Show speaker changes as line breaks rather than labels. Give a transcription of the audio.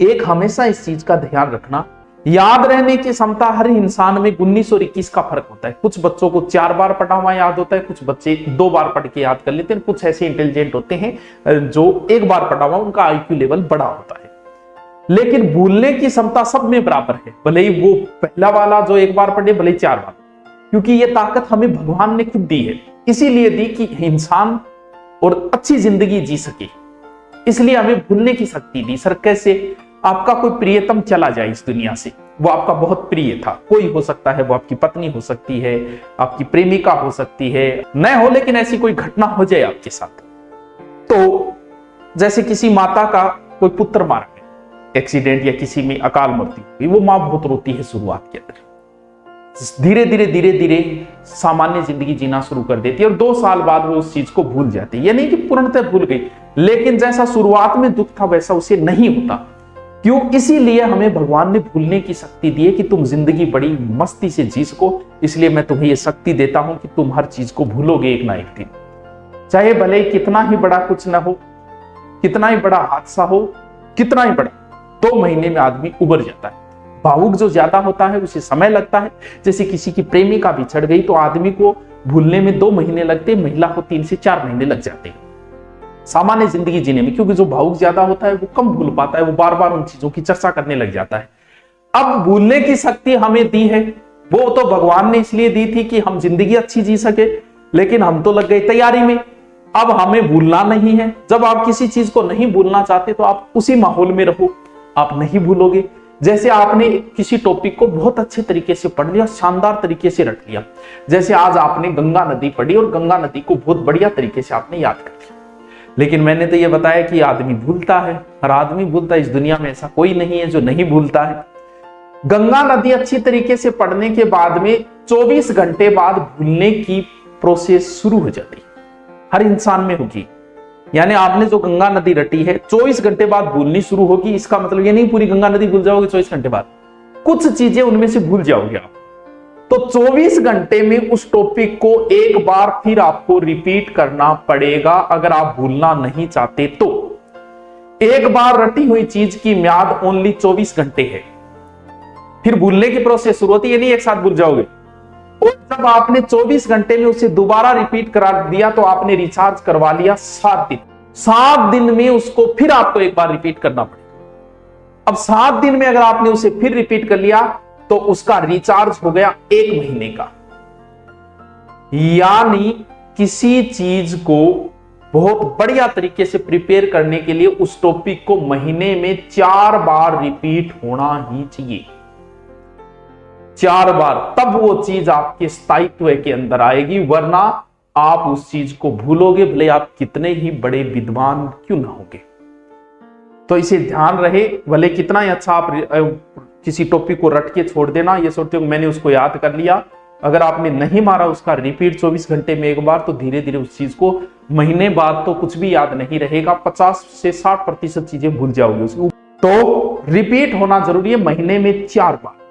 एक हमेशा इस चीज का ध्यान रखना, याद रहने की क्षमता हर इंसान में 19 और 21 का फर्क होता है। कुछ बच्चों को 4 बार पढ़ा हुआ याद होता है, कुछ बच्चे 2 बार पढ़ के याद कर लेते हैं, कुछ ऐसे इंटेलिजेंट होते हैं जो 1 बार पढ़ा हुआ उनका आईक्यू लेवल बड़ा होता है। लेकिन भूलने की क्षमता सब में बराबर है, भले ही वो पहला वाला जो 1 बार पढ़े, भले ही 4 बार, क्योंकि ये ताकत हमें भगवान ने खुद दी है। इसीलिए दी कि इंसान और अच्छी जिंदगी जी सके, इसलिए हमें भूलने की शक्ति दी। सर कैसे? आपका कोई प्रियतम चला जाए इस दुनिया से, वो आपका बहुत प्रिय था, कोई हो सकता है, वो आपकी पत्नी हो सकती है, आपकी प्रेमिका हो सकती है, न हो, लेकिन ऐसी कोई घटना हो जाए आपके साथ। तो जैसे किसी माता का कोई पुत्र मारा गया एक्सीडेंट या किसी में अकाल मृत्यु हुई, वो मां बहुत रोती है शुरुआत के अंदर, धीरे धीरे सामान्य जिंदगी जीना शुरू कर देती है और 2 साल बाद वो उस चीज को भूल जाती है। ये नहीं कि पूर्णतः भूल गई, लेकिन जैसा शुरुआत में दुख था वैसा उसे नहीं होता। क्यों? इसीलिए हमें भगवान ने भूलने की शक्ति दी है कि तुम जिंदगी बड़ी मस्ती से जी सको। इसलिए मैं तुम्हें यह शक्ति देता हूं कि तुम हर चीज को भूलोगे एक ना एक दिन, चाहे भले कितना ही बड़ा कुछ ना हो, कितना ही बड़ा हादसा हो, कितना ही बड़ा, 2 महीने में आदमी उबर जाता है। भावुक जो ज्यादा होता है उसे समय लगता है। जैसे किसी की प्रेमिका बिछड़ गई तो आदमी को भूलने में 2 महीने लगते, महिला को 3 से 4 महीने लग जाते हैं सामान्य जिंदगी जीने में, क्योंकि जो भावुक ज्यादा होता है वो कम भूल पाता है, वो बार बार उन चीजों की चर्चा करने लग जाता है। अब भूलने की शक्ति हमें दी है, वो तो भगवान ने इसलिए दी थी कि हम जिंदगी अच्छी जी सके, लेकिन हम तो लग गए तैयारी में। अब हमें भूलना नहीं है। जब आप किसी चीज को नहीं भूलना चाहते तो आप उसी माहौल में रहो, आप नहीं भूलोगे। जैसे आपने किसी टॉपिक को बहुत अच्छे तरीके से पढ़ लिया, शानदार तरीके से रट लिया, जैसे आज आपने गंगा नदी पढ़ी और गंगा नदी को बहुत बढ़िया तरीके से आपने याद कर लिया। लेकिन मैंने तो ये बताया कि आदमी भूलता है, हर आदमी भूलता है, इस दुनिया में ऐसा कोई नहीं है जो नहीं भूलता है। गंगा नदी अच्छी तरीके से पढ़ने के बाद में 24 घंटे बाद भूलने की प्रोसेस शुरू हो जाती है, हर इंसान में होगी। यानी आपने जो गंगा नदी रटी है 24 घंटे बाद भूलनी शुरू होगी। इसका मतलब ये नहीं पूरी गंगा नदी भूल जाओगे 24 घंटे बाद, कुछ चीजें उनमें से भूल जाओगे आप। तो 24 घंटे में उस टॉपिक को एक बार फिर आपको रिपीट करना पड़ेगा अगर आप भूलना नहीं चाहते तो। एक बार रटी हुई चीज की म्याद ओनली 24 घंटे है, फिर भूलने की प्रोसेस शुरू होती है, नहीं एक साथ भूल जाओगे। और जब आपने 24 घंटे में उसे दोबारा रिपीट करा दिया तो आपने रिचार्ज करवा लिया 7 दिन। 7 दिन में उसको फिर आपको एक बार रिपीट करना पड़ेगा। अब 7 दिन में अगर आपने उसे फिर रिपीट कर लिया तो उसका रिचार्ज हो गया 1 महीने का। यानी किसी चीज को बहुत बढ़िया तरीके से प्रिपेयर करने के लिए उस टॉपिक को महीने में 4 बार रिपीट होना ही चाहिए, 4 बार, तब वो चीज आपके स्थायित्व के अंदर आएगी, वरना आप उस चीज को भूलोगे, भले आप कितने ही बड़े विद्वान क्यों ना होगे। तो इसे ध्यान रहे, भले कितना ही अच्छा आप किसी टॉपिक को रट के छोड़ देना, ये सोचते हो मैंने उसको याद कर लिया, अगर आपने नहीं मारा उसका रिपीट 24 घंटे में एक बार, तो धीरे धीरे उस चीज को महीने बाद तो कुछ भी याद नहीं रहेगा, 50 से 60% चीजें भूल जाओगे उसकी। तो रिपीट होना जरूरी है, महीने में 4 बार।